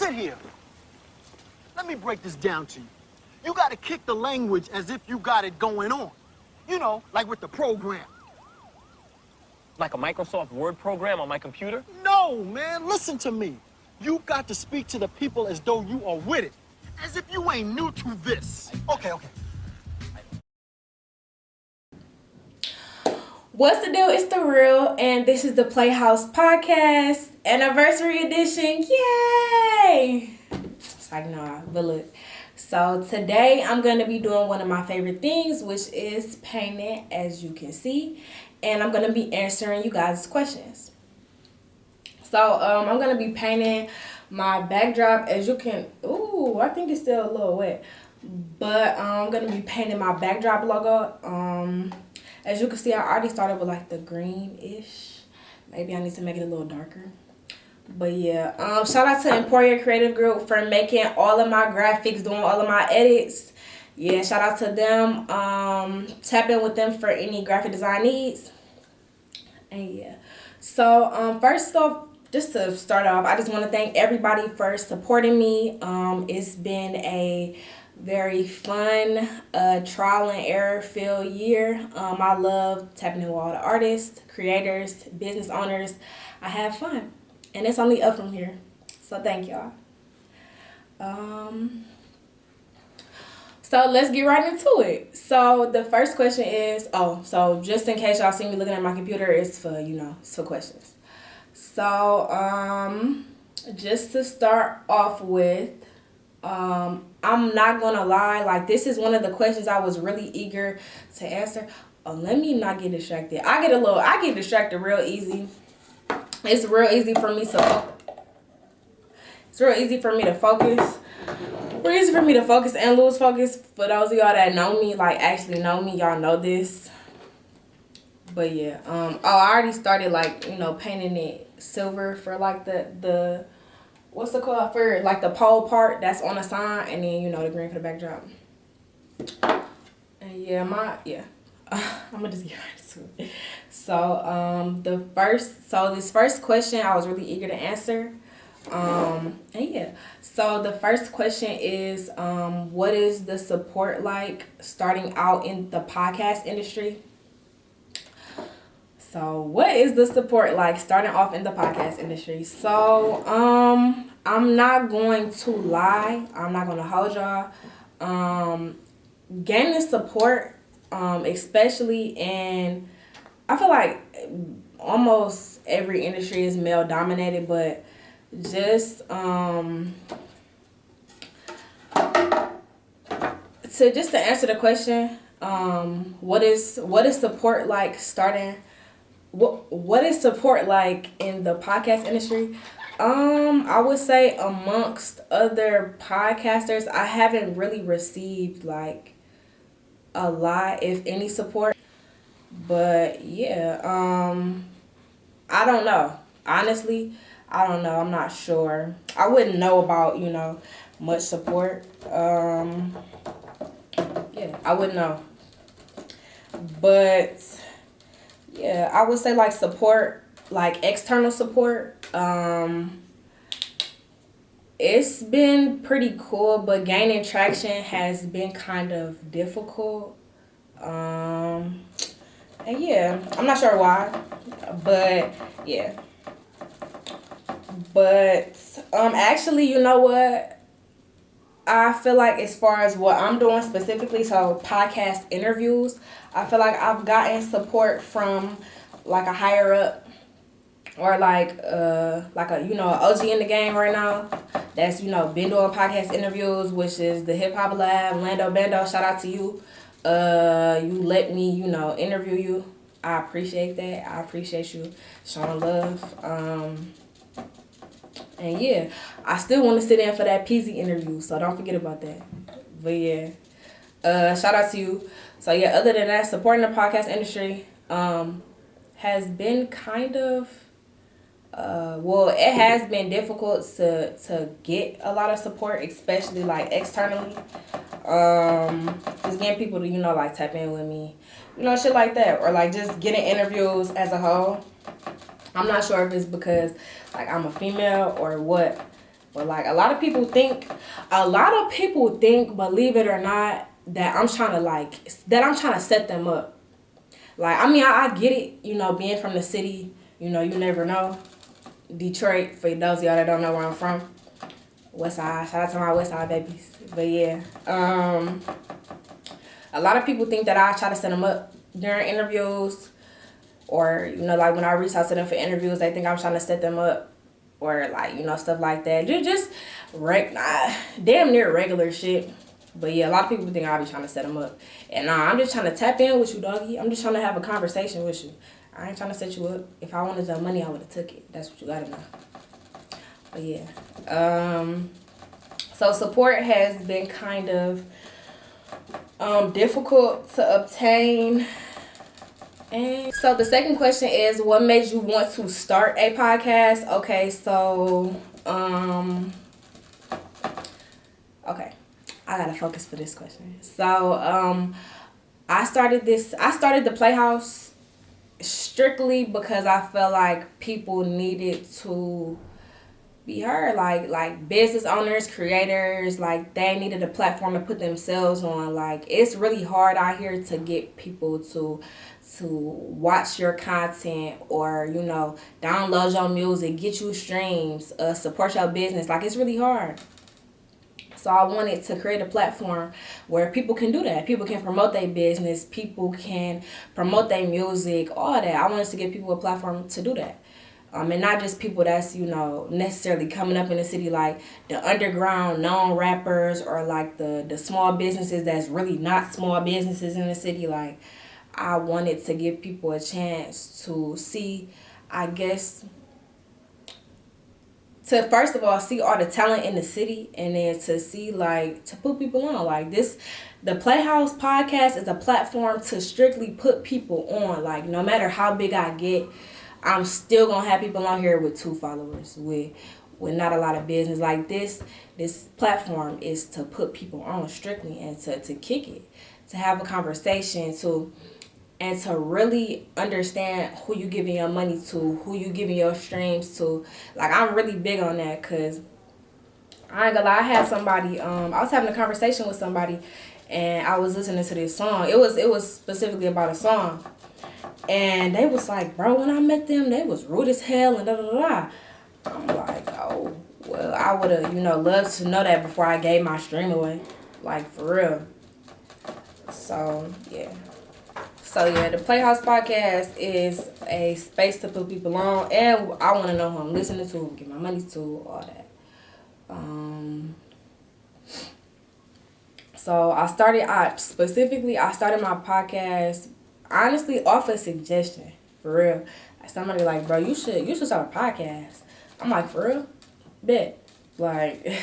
sit here. Let me break this down to you. You gotta kick the language as if you got it going on. You know, like with the program. Like a Microsoft Word program on my computer? No, man, listen to me. You got to speak to the people as though you are with it. As if you ain't new to this. Okay. What's the deal? It's The Real, and this is the PlayHouse Podcast, anniversary edition. Yay! It's like, nah, but look. So today I'm going to be doing one of my favorite things, which is painting, as you can see. And I'm going to be answering you guys' questions. So I'm going to be painting my backdrop, as you can... Ooh, I think it's still a little wet. But I'm going to be painting my backdrop logo. As you can see, I already started with like the greenish. Maybe I need to make it a little darker. But yeah, shout out to Emporia Creative Group for making all of my graphics, doing all of my edits. Yeah, shout out to them. Tap in with them for any graphic design needs. And yeah, so first off, just to start off, I just want to thank everybody for supporting me. It's been a very fun, trial and error filled year. I love tapping in with all the artists, creators, business owners. I have fun. And it's only up from here. So thank y'all. So let's get right into it. So the first question is, so just in case y'all see me looking at my computer, it's for, it's for questions. So just to start off with, I'm not gonna lie, like this is one of the questions I was really eager to answer. Let me not get distracted. I get distracted real easy. It's real easy for me to focus. Real easy for me to focus and lose focus. For those of y'all that know me, like actually know me, y'all know this. But yeah, I already started painting it silver for like the what's it called, for like the pole part that's on the sign, and then the green for the backdrop. And yeah, I'm gonna just get right into it. So this first question I was really eager to answer. And yeah, so the first question is, what is the support like starting out in the podcast industry? So what is the support like starting off in the podcast industry? So I'm not going to lie. I'm not going to hold y'all. Gaining support, especially in, I feel like almost every industry is male dominated, but just to answer the question, what is support like starting? What is support like in the podcast industry? I would say amongst other podcasters, I haven't really received like a lot, if any, support. But yeah, I don't know. Honestly, I don't know. I'm not sure. I wouldn't know about, much support. Yeah, I wouldn't know. But yeah, I would say like support, like external support. It's been pretty cool, but gaining traction has been kind of difficult. And yeah, I'm not sure why, but yeah. But actually, you know what? I feel like as far as what I'm doing specifically, so podcast interviews, I feel like I've gotten support from like a higher up, or like a OG in the game right now that's been doing podcast interviews, which is the Hip Hop Lab, Lando Bando. Shout out to you. You let me interview you. I appreciate that. I appreciate you showing love. And yeah, I still want to sit in for that PZ interview, so don't forget about that. But yeah, shout out to you. So yeah, other than that, supporting the podcast industry has been kind of, it has been difficult to get a lot of support, especially like externally. Just getting people to, like tap in with me, shit like that, or like just getting interviews as a whole. I'm not sure if it's because like I'm a female or what, But like a lot of people think, believe it or not, that I'm trying to set them up. Like, I mean, I get it, you know, being from the city, you know, you never know. Detroit, for those of y'all that don't know where I'm from. West Side, shout out to my West Side babies. But yeah, a lot of people think that I try to set them up during interviews, or, you know, like when I reach out to them for interviews, they think I'm trying to set them up, or like, you know, stuff like that. Just damn near regular shit. But yeah, a lot of people think I'll be trying to set them up. And nah, I'm just trying to tap in with you, doggy. I'm just trying to have a conversation with you. I ain't trying to set you up. If I wanted the money, I would have took it. That's what you gotta know. But yeah. So support has been kind of difficult to obtain. And so the second question is, what made you want to start a podcast? Okay, so okay, I gotta focus for this question. So I started the Playhouse strictly because I felt like people needed to be heard, like business owners, creators, like they needed a platform to put themselves on. Like, it's really hard out here to get people to watch your content, or, you know, download your music, get you streams, support your business. Like, it's really hard. So I wanted to create a platform where people can do that. People can promote their business. People can promote their music, all that. I wanted to give people a platform to do that. And not just people that's, you know, necessarily coming up in the city, like the underground known rappers, or like the small businesses that's really not small businesses in the city. Like, I wanted to give people a chance to see, I guess, to first of all see all the talent in the city, and then to see, like, to put people on. Like, the Playhouse Podcast is a platform to strictly put people on. Like, no matter how big I get, I'm still gonna have people on here with 2 followers, with not a lot of business. Like, this platform is to put people on strictly, and to kick it, to have a conversation, and to really understand who you giving your money to, who you giving your streams to. Like, I'm really big on that, because I ain't gonna lie, I had somebody, I was having a conversation with somebody, and I was listening to this song. It was specifically about a song. And they was like, bro, when I met them, they was rude as hell and da-da-da-da. I'm like, oh, well, I would have, you know, loved to know that before I gave my stream away. Like, for real. So, yeah. The Playhouse Podcast is a space to put people on, and I want to know who I'm listening to, get my money to, all that. So I started my podcast honestly off a suggestion, for real. Like, somebody like, bro, you should start a podcast. I'm like, for real? Bet. Like,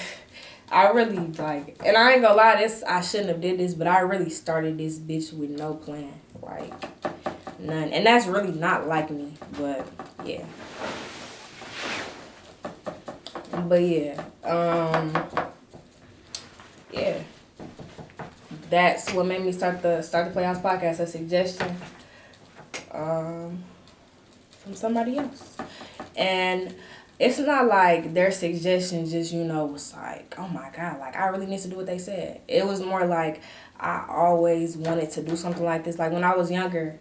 I really, like, and I ain't gonna lie, I shouldn't have did this, but I really started this bitch with no plan. Like, none. And that's really not like me, but yeah. But yeah, yeah. That's what made me start the Playhouse Podcast, a suggestion from somebody else. And it's not like their suggestion just, you know, was like, oh my God, like, I really need to do what they said. It was more like, I always wanted to do something like this. Like, when I was younger,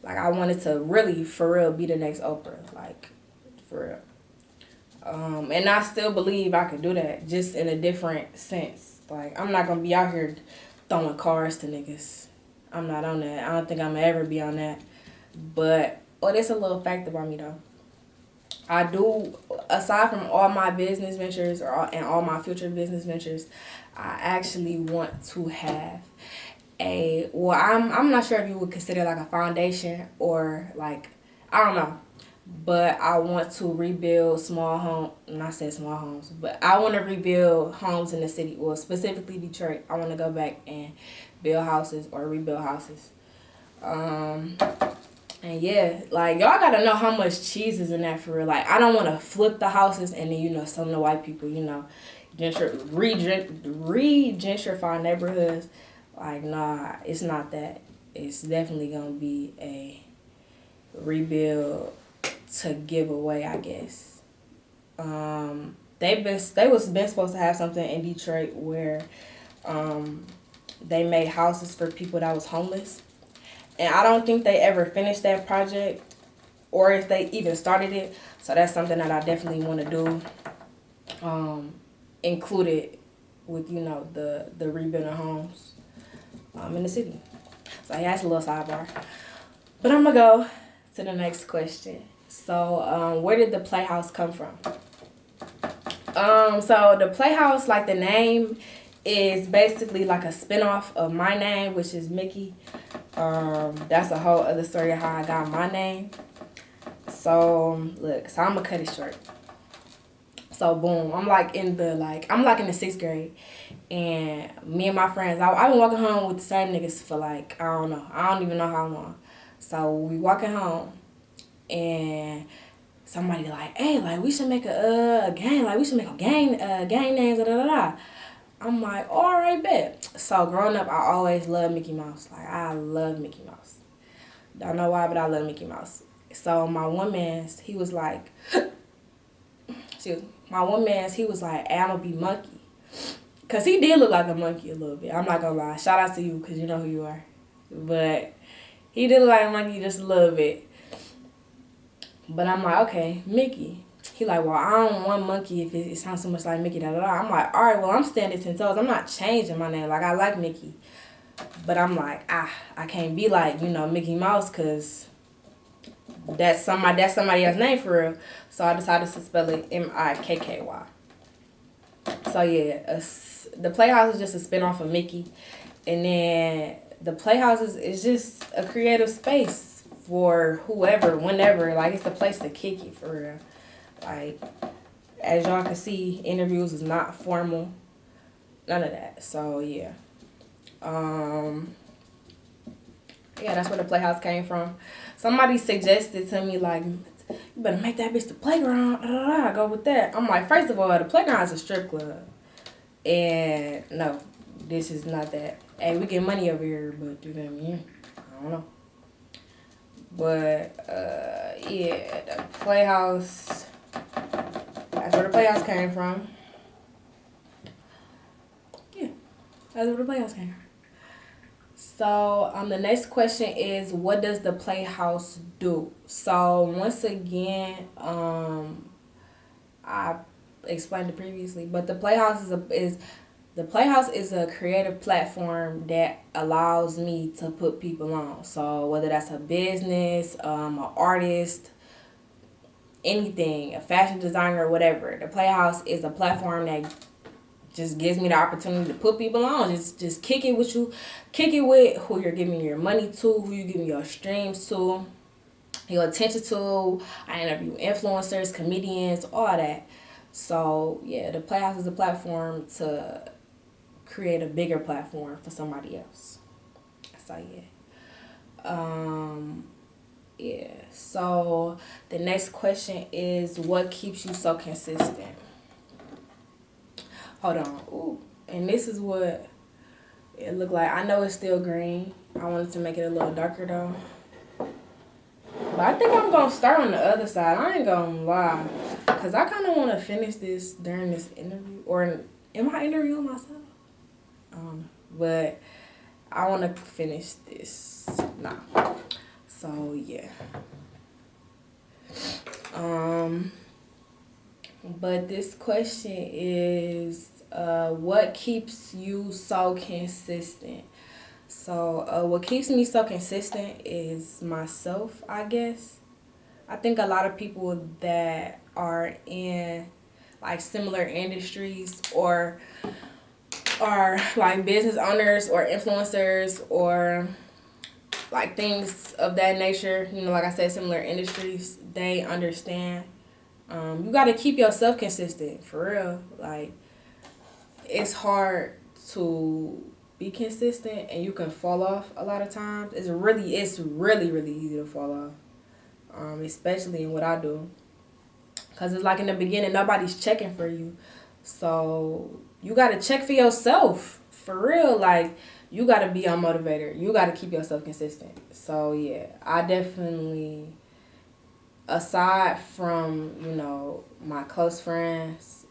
like, I wanted to really, for real, be the next Oprah. Like, for real. And I still believe I could do that, just in a different sense. Like, I'm not going to be out here throwing cars to niggas. I'm not on that. I don't think I'm going to ever be on that. But, that's a little fact about me, though. I do, aside from all my business ventures and all my future business ventures, I actually want to have I'm not sure if you would consider like a foundation, or like, I don't know, but I want to rebuild small homes, but I want to rebuild homes in the city, well, specifically Detroit. I want to go back and build houses or rebuild houses. And yeah, like, y'all gotta know how much cheese is in that, for real. Like, I don't want to flip the houses and then, you know, some of the white people, you know, re-gentrify neighborhoods. Like, nah, it's not that. It's definitely gonna be a rebuild to give away, I guess. they was been supposed to have something in Detroit where they made houses for people that was homeless. And I don't think they ever finished that project or if they even started it. So that's something that I definitely want to do. Include it with, the rebuilding homes in the city. So yeah, that's a little sidebar. But I'm going to go to the next question. So where did the Playhouse come from? So the Playhouse, like the name, is basically like a spinoff of my name, which is Mikky. That's a whole other story of how I got my name. So look, so I'm gonna cut it short. So boom, I'm like in the 6th grade, and me and my friends, I've been walking home with the same niggas for like, I don't even know how long. So we walking home, and somebody like, hey, like we should make a gang, like we should make a gang names, da da da. I'm like, all right, bet. So growing up, I always loved Mickey Mouse. Like I love Mickey Mouse. Don't know why, but I love Mickey Mouse. So my one man's, he was like, hey, I'm gonna be Monkey. Cause he did look like a monkey a little bit. I'm not gonna lie. Shout out to you, cause you know who you are. But he did look like a monkey just a little bit. But I'm like, okay, Mikky. He like, well, I don't want Monkey if it sounds so much like Mikky, da da da. I'm like, all right, well, I'm standing 10 toes. I'm not changing my name. Like, I like Mikky. But I'm like, I can't be like, Mickey Mouse, cause that's somebody else's name for real. So I decided to spell it Mikky. So yeah, the Playhouse is just a spinoff of Mikky. And then the Playhouse is just a creative space for whoever, whenever. Like, it's the place to kick it, for real. Like, as y'all can see, interviews is not formal. None of that. So yeah. Yeah, that's where the Playhouse came from. Somebody suggested to me, like, you better make that bitch the playground. I go with that. I'm like, first of all, the playground is a strip club. And no, this is not that. Hey, we get money over here, but you know what I mean? I don't know. But, yeah, the Playhouse, that's where the Playhouse came from. Yeah, that's where the Playhouse came from. So, the next question is, what does the Playhouse do? So, once again, I explained it previously, but the Playhouse is a creative platform that allows me to put people on. So, whether that's a business, an artist, anything, a fashion designer, whatever, the Playhouse is a platform that just gives me the opportunity to put people on. Just kick it with you. Kick it with who you're giving your money to, who you're giving your streams to, your attention to. I interview influencers, comedians, all that. So, yeah, the Playhouse is a platform to create a bigger platform for somebody else. So, yeah. Yeah. So, the next question is, what keeps you so consistent? Hold on. Ooh. And this is what it looked like. I know it's still green. I wanted to make it a little darker though. But I think I'm going to start on the other side. I ain't going to lie. Because I kind of want to finish this during this interview. Or am I interviewing myself? But I want to finish this now. So, yeah. But this question is, what keeps you so consistent? So, what keeps me so consistent is myself, I guess. I think a lot of people that are in, like, similar industries or are, like, business owners or influencers or, like, things of that nature, like I said, similar industries, they understand. You got to keep yourself consistent, for real. Like, it's hard to be consistent and you can fall off a lot of times. It's really easy to fall off, especially in what I do. Because it's like in the beginning, nobody's checking for you. So you got to check for yourself, for real. Like, you got to be your motivator. You got to keep yourself consistent. So, yeah, I definitely aside from, my close friends,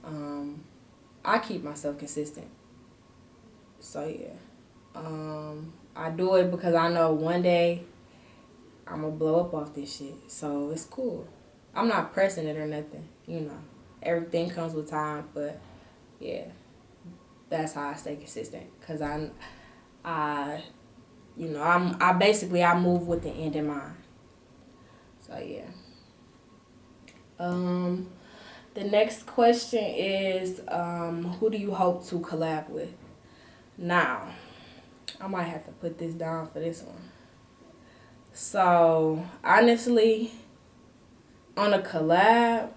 I keep myself consistent. So yeah. I do it because I know one day I'm gonna blow up off this shit. So it's cool. I'm not pressing it or nothing, Everything comes with time, but yeah. That's how I stay consistent. Cause I move with the end in mind. So yeah. The next question is, who do you hope to collab with? Now, I might have to put this down for this one. So, honestly, on a collab,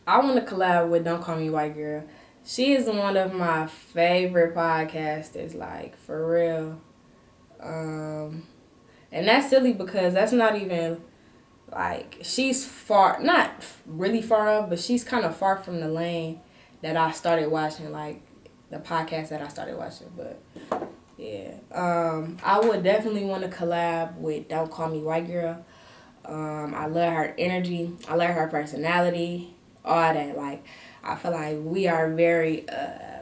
I want to collab with Don't Call Me White Girl. She is one of my favorite podcasters, like, for real. And that's silly because that's not even, like, she's not really far up, but she's kind of far from the lane that I started watching, like, the podcast that I started watching. But, yeah. I would definitely want to collab with Don't Call Me White Girl. I love her energy. I love her personality. All that. Like, I feel like we are very,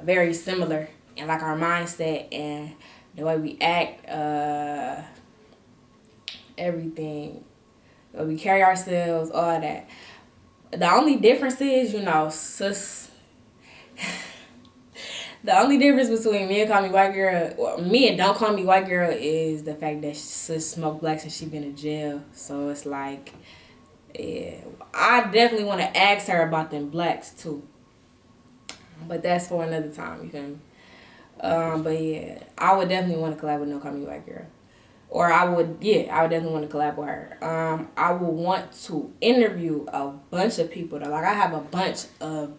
very similar in, like, our mindset and the way we act, everything. The way we carry ourselves, all that. The only difference is, the only difference between me and Call Me White Girl, or me and Don't Call Me White Girl, is the fact that sis smoked blacks and she been in jail. So it's like, yeah, I definitely want to ask her about them blacks too. But that's for another time, you feel me? But yeah, I would definitely want to collab with Don't Call Me White Girl. Or I would definitely want to collab with her. I would want to interview a bunch of people though. Like, I have a bunch of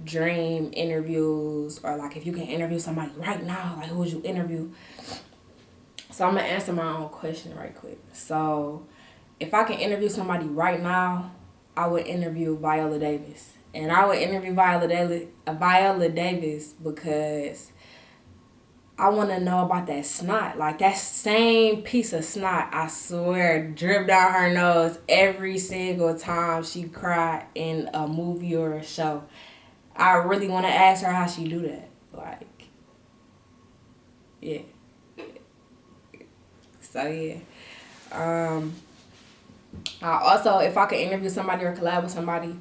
dream interviews, or like, if you can interview somebody right now, like, who would you interview? So I'm gonna answer my own question right quick. So if I can interview somebody right now, I would interview Viola Davis. And I would interview Viola Davis because I want to know about that snot. Like, that same piece of snot, I swear, drip down her nose every single time she cried in a movie or a show. I really want to ask her how she do that. Like, yeah. So, yeah. I also, if I could interview somebody or collab with somebody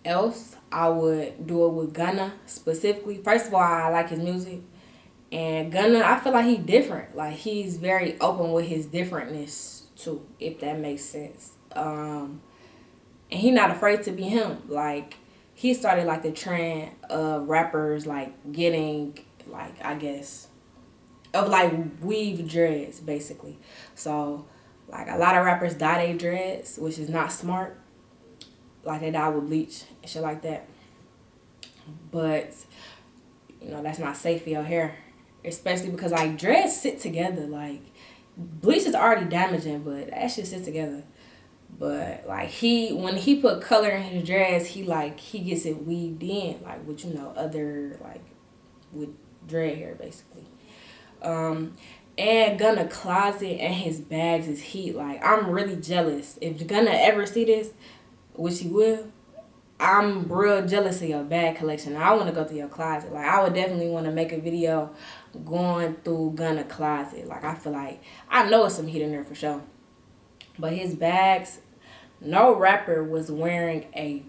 else, I would do it with Gunna specifically. First of all, I like his music. And Gunna, I feel like he's different. Like, he's very open with his differentness, too, if that makes sense. And he not afraid to be him. Like, he started, like, the trend of rappers, like, getting, like, I guess, of, like, weave dreads, basically. So, like, a lot of rappers dye their dreads, which is not smart. Like, they dye with bleach and shit like that. But, that's not safe for your hair. Especially because, like, dreads sit together. Like, bleach is already damaging, but that shit sits together. But, like, when he put color in his dreads, he gets it weaved in, like, with, other, like, with dread hair, basically. And Gunna closet and his bags is heat. Like, I'm really jealous. If Gunna ever see this, which he will, I'm real jealous of your bag collection. I want to go through your closet. Like, I would definitely want to make a video going through Gunna closet. Like, I feel like, I know it's some heat in there for sure. But his bags, no rapper was wearing a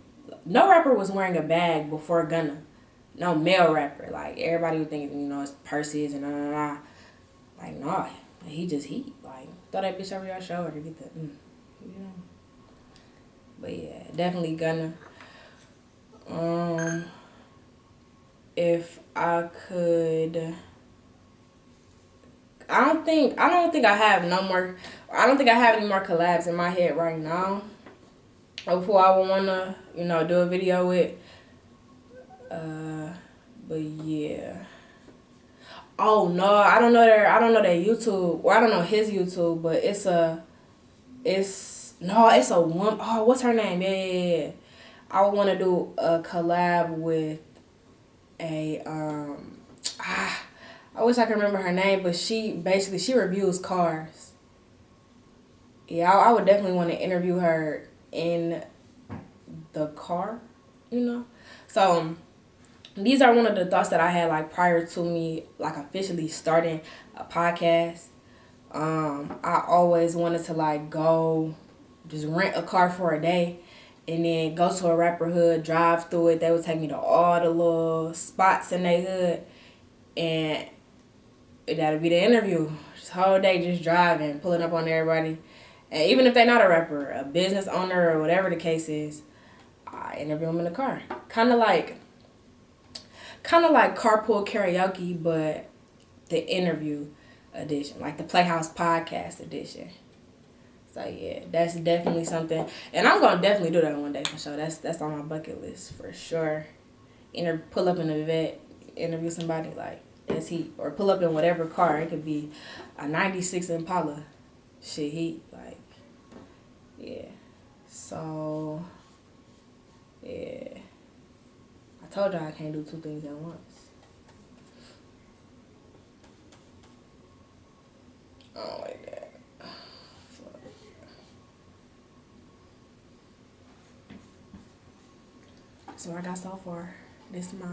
bag before Gunna. No male rapper. Like, everybody would think, it's purses and Like, nah, he just heat. Like, throw that bitch over your shoulder to get the, But yeah, definitely Gunna. If I could, I don't think I have any more collabs in my head right now. Who I would wanna, do a video with. But yeah. Oh no, I don't know their YouTube, or I don't know his YouTube, but it's a woman. Oh, what's her name? Yeah. I would want to do a collab with a I wish I could remember her name, but she reviews cars. yeah, I would definitely want to interview her in the car, you know. So these are one of the thoughts that I had like prior to me like officially starting a podcast. I always wanted to like go just rent a car for a day and then go to a rapper hood, drive through it. They would take me to all the little spots in their hood, and that'd be the interview. Just whole day just driving, pulling up on everybody. And even if they're not a rapper, a business owner or whatever the case is, I interview them in the car. Kind of like carpool karaoke, but the interview edition, like the Playhouse Podcast edition. So yeah, that's definitely something, and I'm gonna definitely do that one day for sure. That's on my bucket list for sure. Pull up in a vet, interview somebody like as he, or pull up in whatever car. It could be a '96 Impala. Shit, he like, yeah. So yeah, I told y'all I can't do two things at once. I don't like that. So I got so far. This is my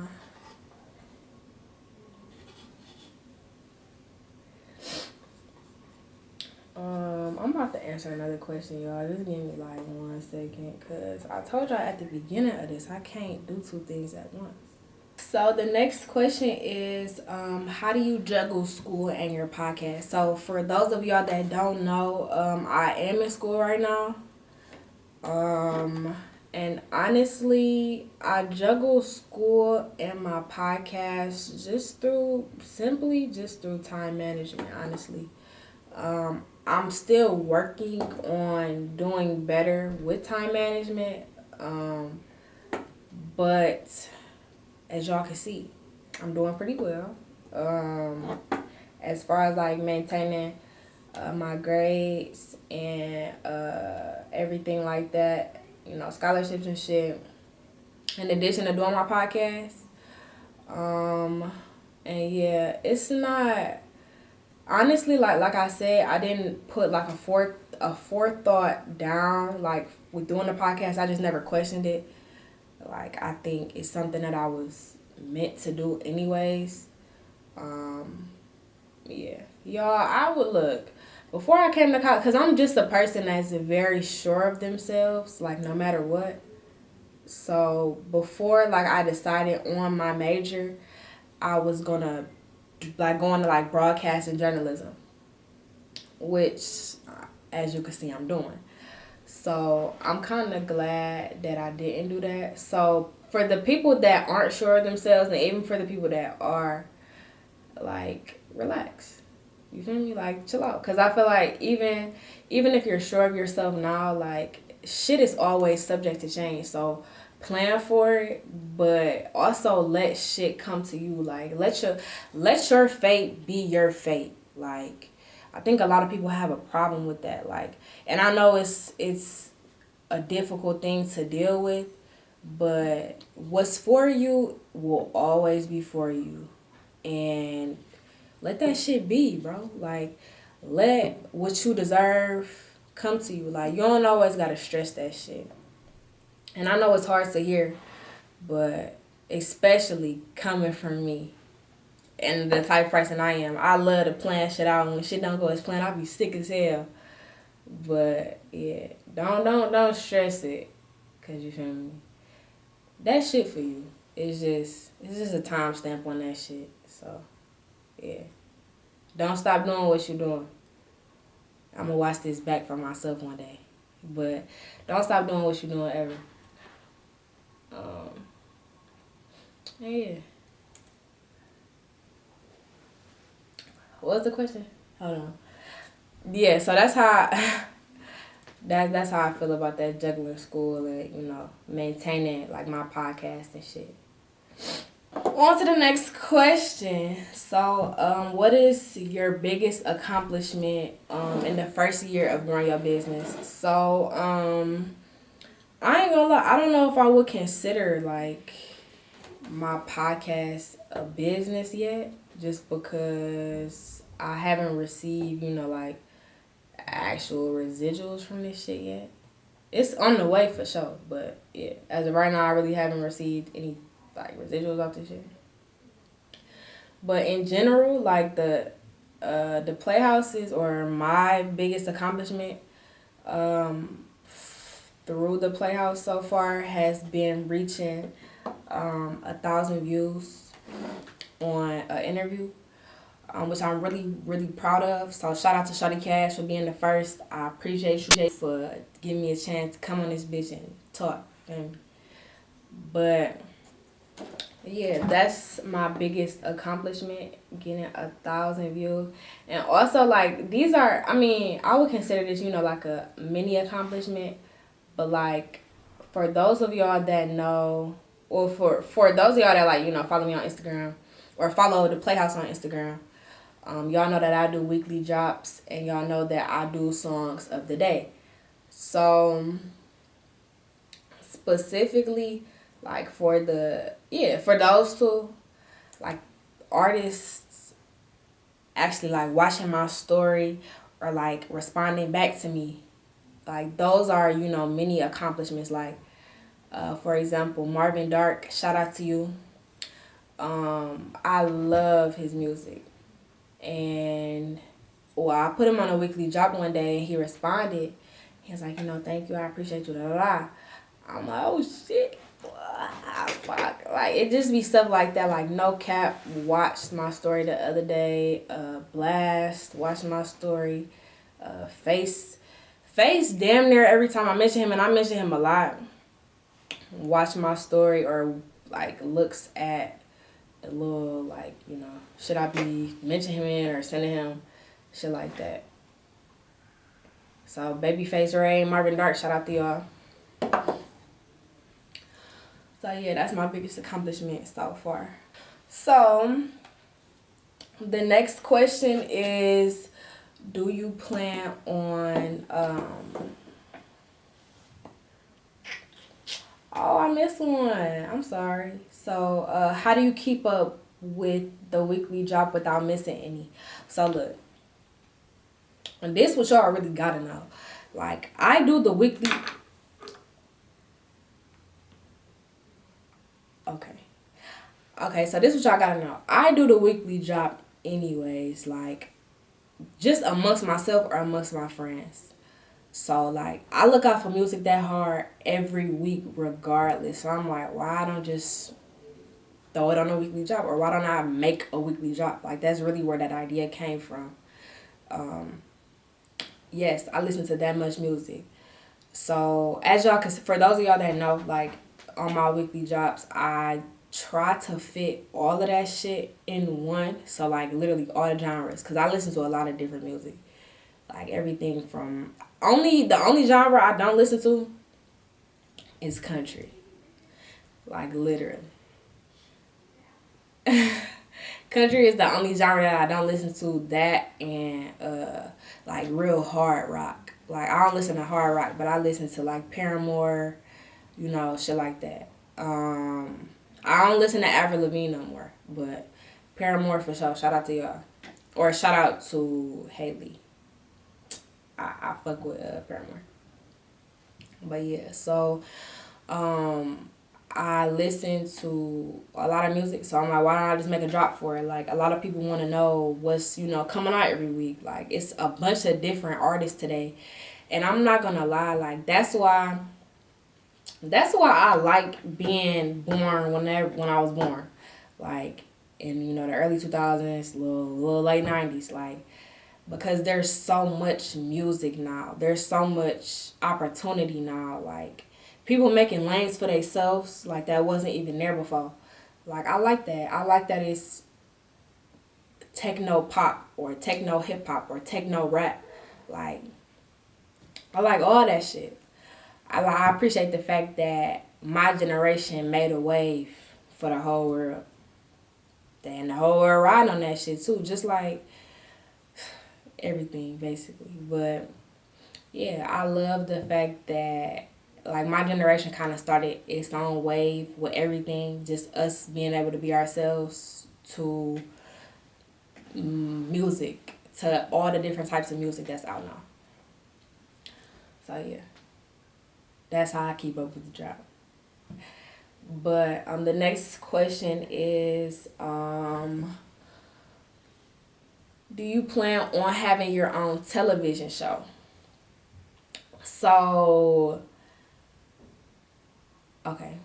I'm about to answer another question, y'all. Just give me like 1 second, cause I told y'all at the beginning of this I can't do two things at once. So the next question is, how do you juggle school and your podcast? So for those of y'all that don't know, I am in school right now. And honestly, I juggle school and my podcast just through time management, honestly. I'm still working on doing better with time management. But as y'all can see, I'm doing pretty well. As far as like maintaining my grades and everything like that, you know, scholarships and shit, in addition to doing my podcast. And yeah, it's not, honestly, like I said, I didn't put like a forethought down like with doing the podcast. I just never questioned it. Like, I think it's something that I was meant to do anyways. Yeah, y'all, I would look, before I came to college, because I'm just a person that's very sure of themselves, like no matter what. So before like I decided on my major, I was gonna like going to like broadcast and journalism, which as you can see I'm doing. So I'm kind of glad that I didn't do that. So for the people that aren't sure of themselves, and even for the people that are, like, relax. You feel me? Like, chill out. Because I feel like even if you're sure of yourself now, like, shit is always subject to change. So plan for it, but also let shit come to you. Like, let your fate be your fate. Like, I think a lot of people have a problem with that. Like, and I know it's a difficult thing to deal with, but what's for you will always be for you. And let that shit be, bro. Like, let what you deserve come to you. Like, you don't always gotta stress that shit. And I know it's hard to hear, but especially coming from me and the type of person I am, I love to plan shit out. And when shit don't go as planned, I'll be sick as hell. But yeah, don't stress it, cause you feel me. That shit for you. It's just a timestamp on that shit. So yeah, don't stop doing what you're doing. I'm gonna watch this back for myself one day, but don't stop doing what you're doing ever. Yeah. What was the question? Hold on. Yeah, so that's how that's how I feel about that juggling school and, you know, maintaining like my podcast and shit. On to the next question. So, what is your biggest accomplishment in the first year of growing your business? So, I ain't gonna lie, I don't know if I would consider like my podcast a business yet, just because I haven't received, you know, like actual residuals from this shit yet. It's on the way for sure, but yeah, as of right now, I really haven't received any like residuals off this shit. But in general, like the Playhouses or my biggest accomplishment through the Playhouse so far has been reaching 1,000 views on an interview, which I'm really, really proud of. So shout out to Shawty Cash for being the first. I appreciate you for giving me a chance to come on this bitch and talk. But yeah, that's my biggest accomplishment, getting 1,000 views. And also, like, these are, I mean, I would consider this, you know, like a mini accomplishment. But, like, for those of y'all that know, or for those of y'all that, like, you know, follow me on Instagram or follow the Playhouse on Instagram, y'all know that I do weekly drops, and y'all know that I do songs of the day. So, specifically, like, for those two, like, artists actually, like, watching my story or, like, responding back to me, like, those are, you know, many accomplishments. Like, for example, Marvin Dark, shout out to you. I love his music. And, well, I put him on a weekly drop one day, and he responded. He was like, you know, thank you, I appreciate you, da da da. I'm like, oh, shit. Fuck. Like, it just be stuff like that. Like, no cap, watched my story the other day. Blast, watched my story. Face damn near every time I mention him, and I mention him a lot. Watch my story, or, like, looks at the little, like, you know, should I be mentioning him in or sending him shit like that. So, Babyface Ray, Marvin Dark, shout out to y'all. So, yeah, that's my biggest accomplishment so far. So, the next question is, do you plan on, oh, I missed one. I'm sorry. So, how do you keep up with the weekly drop without missing any? So, look. And this what y'all really gotta know. Like, I do the weekly... Okay, so this is what y'all gotta know. I do the weekly drop anyways, like, just amongst myself or amongst my friends. So, like, I look out for music that hard every week regardless. So, I'm like, why I don't just throw it on a weekly drop? Or why don't I make a weekly drop? Like, that's really where that idea came from. Yes, I listen to that much music. So, as y'all, cause for those of y'all that know, like, on my weekly drops, I try to fit all of that shit in one. So, like, literally all the genres. Because I listen to a lot of different music. Like, everything from... The only genre I don't listen to is country. Like, literally. Country is the only genre that I don't listen to. That and, like, real hard rock. Like, I don't listen to hard rock, but I listen to, like, Paramore, you know, shit like that. I don't listen to Avril Lavigne no more, but Paramore for sure. Shout out to y'all. Or shout out to Haley. I fuck with Paramore. But yeah, so I listen to a lot of music, so I'm like, why don't I just make a drop for it? Like, a lot of people want to know what's, you know, coming out every week. Like, it's a bunch of different artists today. And I'm not gonna lie, like, that's why I like being born when I was born. Like, in, you know, the early 2000s, little late 90s, like, because there's so much music now. There's so much opportunity now. Like, people making lanes for themselves, like, that wasn't even there before. Like, I like that. I like that it's techno pop or techno hip hop or techno rap. Like, I like all that shit. I appreciate the fact that my generation made a wave for the whole world. And the whole world riding on that shit too. Just like everything, basically. But yeah, I love the fact that, like, my generation kind of started its own wave with everything. Just us being able to be ourselves, to music, to all the different types of music that's out now. So yeah, that's how I keep up with the job. But the next question is, do you plan on having your own television show? So, okay.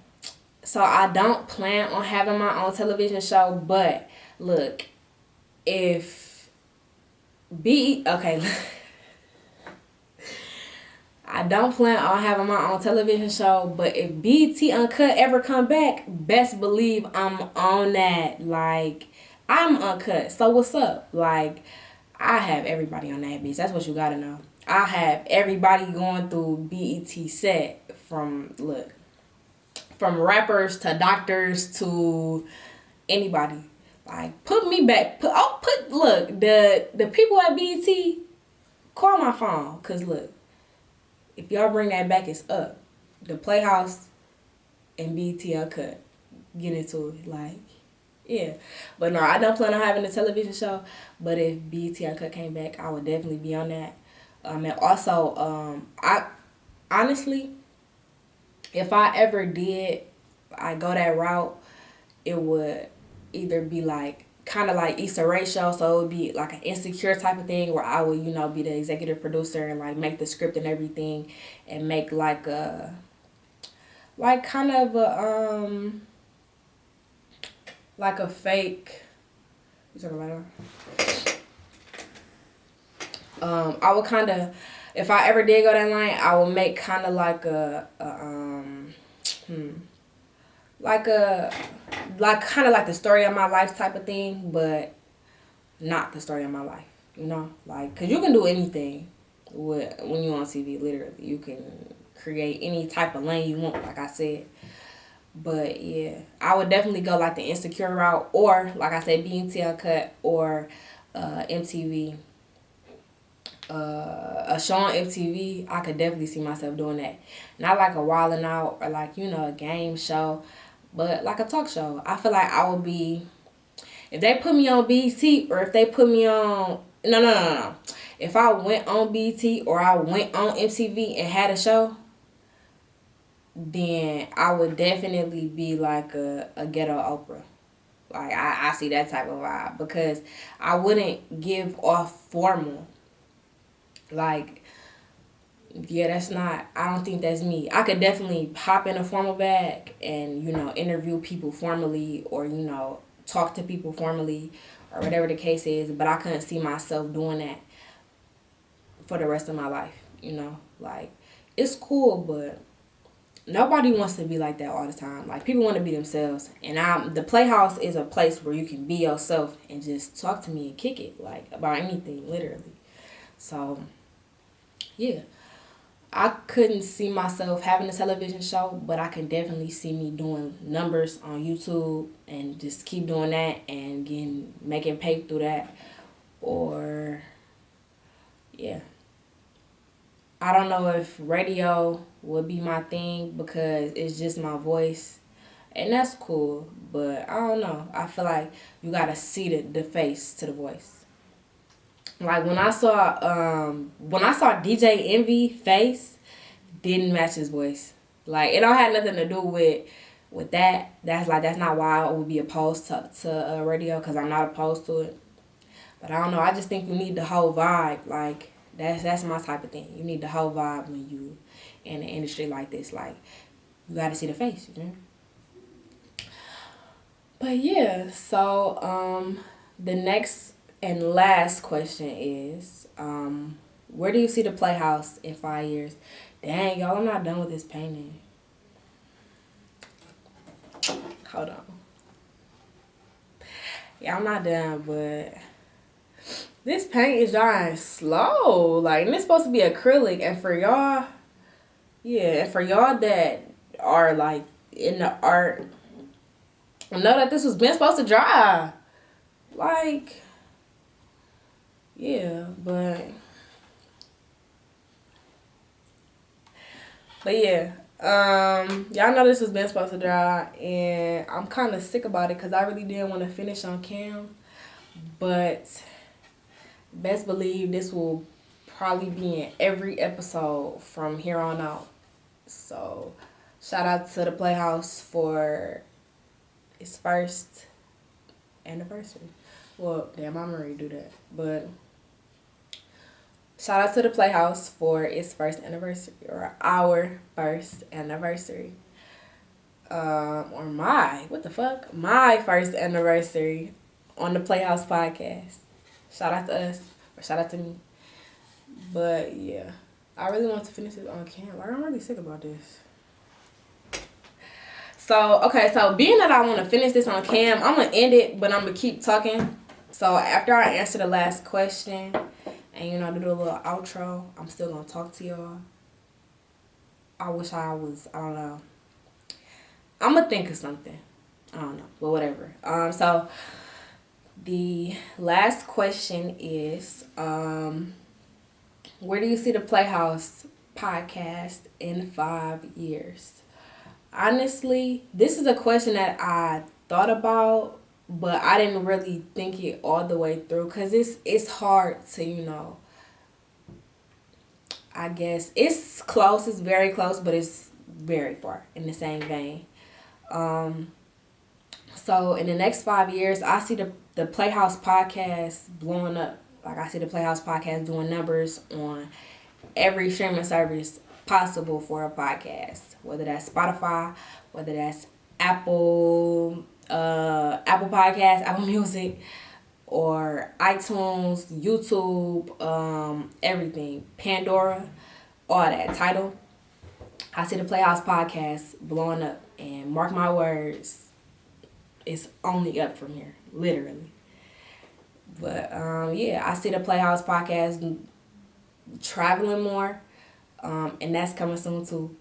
So I don't plan on having my own television show, but look, if okay. I don't plan on having my own television show, but if BET Uncut ever come back, best believe I'm on that. Like, I'm uncut. So what's up? Like, I have everybody on that bitch. That's what you gotta know. I have everybody going through BET set from rappers to doctors to anybody. Like, put me back. The people at BET, call my phone. Cause look, if y'all bring that back, it's up. The Playhouse and BET Uncut. Get into it. Like, yeah. But no, I don't plan on having a television show. But if BET Uncut came back, I would definitely be on that. And also, I honestly, if I ever did, I go that route, it would either be like kind of like Issa Rae show, so it would be like an Insecure type of thing where I would, be the executive producer and like make the script and everything, and make like a kind of a like a fake. You talking about? I would kind of, if I ever did go that line, I would make kind of like kind of like the story of my life type of thing, but not the story of my life, like, cause you can do anything when you on TV. Literally, you can create any type of lane you want, like I said. But yeah, I would definitely go like the Insecure route, or like I said, BET Uncut, or MTV. A show on MTV, I could definitely see myself doing that. Not like a Wildin' Out or like, a game show, but like a talk show. I feel like I would be, if they put me on BET, or if they put me on, no. If I went on BET or I went on MTV and had a show, then I would definitely be like a ghetto Oprah. Like, I see that type of vibe, because I wouldn't give off formal. Like, yeah, I don't think that's me. I could definitely hop in a formal bag and, interview people formally, or, talk to people formally, or whatever the case is, but I couldn't see myself doing that for the rest of my life, Like, it's cool, but nobody wants to be like that all the time. Like, people want to be themselves, and the Playhouse is a place where you can be yourself and just talk to me and kick it, like, about anything, literally. So, yeah, I couldn't see myself having a television show, but I can definitely see me doing numbers on YouTube and just keep doing that and making pay through that. Or, yeah. I don't know if radio would be my thing, because it's just my voice, and that's cool, but I don't know. I feel like you gotta see the face to the voice. Like, when I saw DJ Envy face, didn't match his voice. Like, it don't have nothing to do with that. That's not why I would be opposed to radio, because I'm not opposed to it. But I don't know. I just think you need the whole vibe. Like, that's my type of thing. You need the whole vibe when you in an industry like this. Like, you got to see the face, But yeah, so the next and last question is, where do you see the Playhouse in 5 years? Dang, y'all, I'm not done with this painting. Hold on. Yeah, I'm not done, but this paint is drying slow. Like, and it's supposed to be acrylic. And for y'all, that are, like, in the art, I know that this was been supposed to dry. Like, yeah, but yeah, y'all know this has been supposed to dry, and I'm kind of sick about it, because I really didn't want to finish on cam, but best believe this will probably be in every episode from here on out. So, shout out to the Playhouse for its first anniversary. Well, damn, I'm already do that. But shout out to the Playhouse for its first anniversary, or our first anniversary. Or my first anniversary on the Playhouse Podcast. Shout out to us, or shout out to me. But yeah, I really want to finish this on camera. Like, I'm really sick about this. So, okay, so being that I want to finish this on cam, I'm going to end it, but I'm going to keep talking. So, after I answer the last question, and, do a little outro, I'm still going to talk to y'all. I wish I don't know. I'm going to think of something. I don't know, but whatever. So, the last question is, where do you see the Playhouse Podcast in 5 years? Honestly, this is a question that I thought about, but I didn't really think it all the way through, because it's hard to, I guess it's close, it's very close, but it's very far in the same vein. So in the next 5 years, I see the Playhouse Podcast blowing up. Like, I see the Playhouse Podcast doing numbers on every streaming service possible for a podcast, whether that's Spotify, whether that's Apple Podcasts, Apple Music, or iTunes, YouTube, everything, Pandora, all that, Tidal. I see the Playhouse Podcast blowing up, and mark my words, it's only up from here, literally. But yeah, I see the Playhouse Podcast traveling more, and that's coming soon too.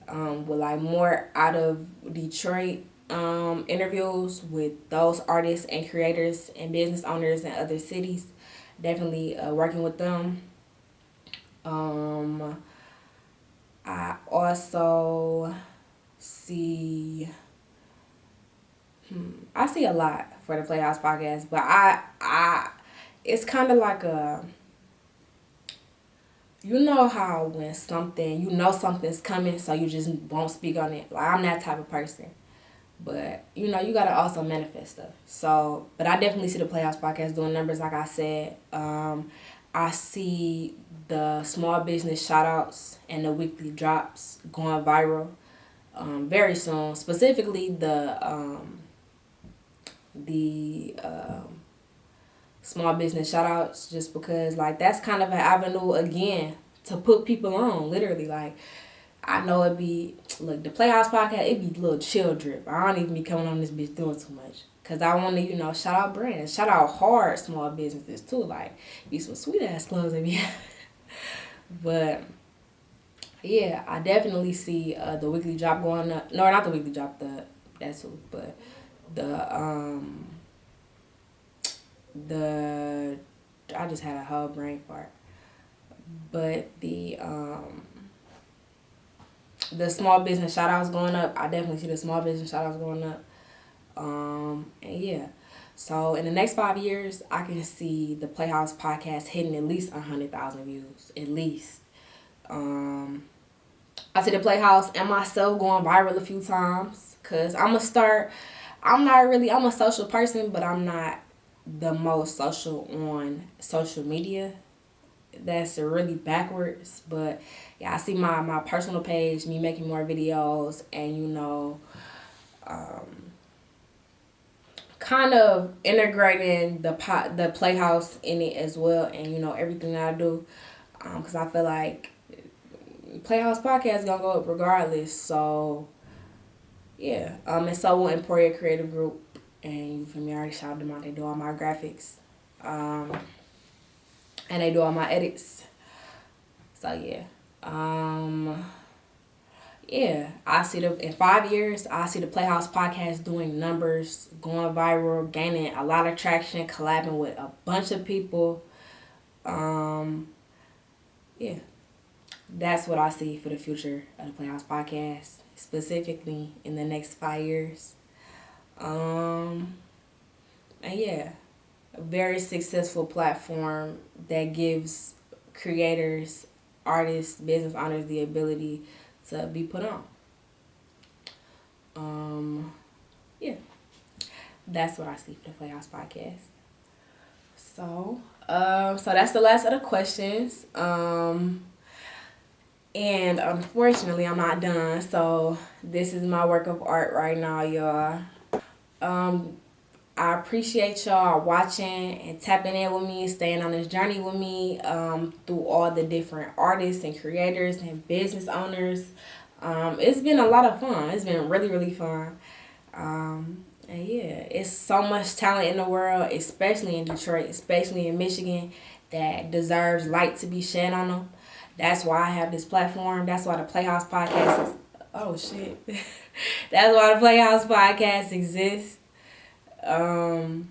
With like more out of Detroit interviews with those artists and creators and business owners in other cities. Definitely working with them. I also see I see a lot for the Playhouse Podcast, but I it's kind of like a, how when something's coming, so you just won't speak on it. Like, I'm that type of person. But, you gotta also manifest stuff. So, but I definitely see the Playhouse Podcast doing numbers, like I said. I see the small business shout-outs and the weekly drops going viral very soon. Specifically, the small business shout-outs, just because, like, that's kind of an avenue, again, to put people on, literally. Like, I know the Playhouse Podcast, it be a little chill drip. I don't even be coming on this bitch doing too much. Because I want to, shout out brands. Shout out hard small businesses, too. Like, be some sweet-ass clothes in me. But, yeah, I definitely see the weekly drop going up. No, not the weekly drop, that's who, but I just had a whole brain fart. But the small business shout outs going up. I definitely see the small business shout outs going up. And yeah. So in the next 5 years, I can see the Playhouse Podcast hitting at least 100,000 views. At least. I see the Playhouse and myself going viral a few times. Cause I'm a social person, but I'm not the most social on social media. That's really backwards. But yeah, I see my personal page, me making more videos, and kind of integrating the Playhouse in it as well, and everything that I do, because I feel like Playhouse Podcast is gonna go up regardless. So yeah, and so will Emporia Creative Group, and you feel me, I already shouted them out. They do all my graphics, and they do all my edits. So yeah, yeah, in 5 years, I see the Playhouse Podcast doing numbers, going viral, gaining a lot of traction, collabing with a bunch of people. Yeah, that's what I see for the future of the Playhouse Podcast, specifically in the next 5 years. And yeah, a very successful platform that gives creators, artists, business owners the ability to be put on. Yeah, that's what I see for the PlayHouse Podcast. So that's the last of the questions. And unfortunately, I'm not done. So this is my work of art right now, y'all. I appreciate y'all watching and tapping in with me, staying on this journey with me through all the different artists and creators and business owners. It's been a lot of fun. It's been really, really fun. And yeah, it's so much talent in the world, especially in Detroit, especially in Michigan, that deserves light to be shed on them. That's why I have this platform. That's why the PlayHouse Podcast is... Oh, shit. That's why the PlayHouse Podcast exists. And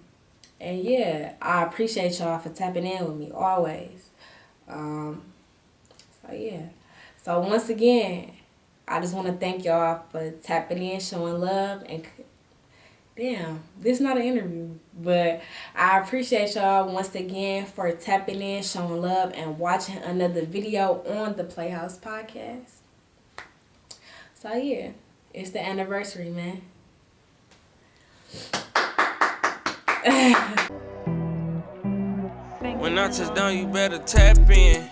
yeah, I appreciate y'all for tapping in with me always. So yeah. So once again, I just want to thank y'all for tapping in, showing love, and damn, this is not an interview, but I appreciate y'all once again for tapping in, showing love, and watching another video on the PlayHouse Podcast. So yeah, it's the anniversary, man. When I touch down, you better tap in.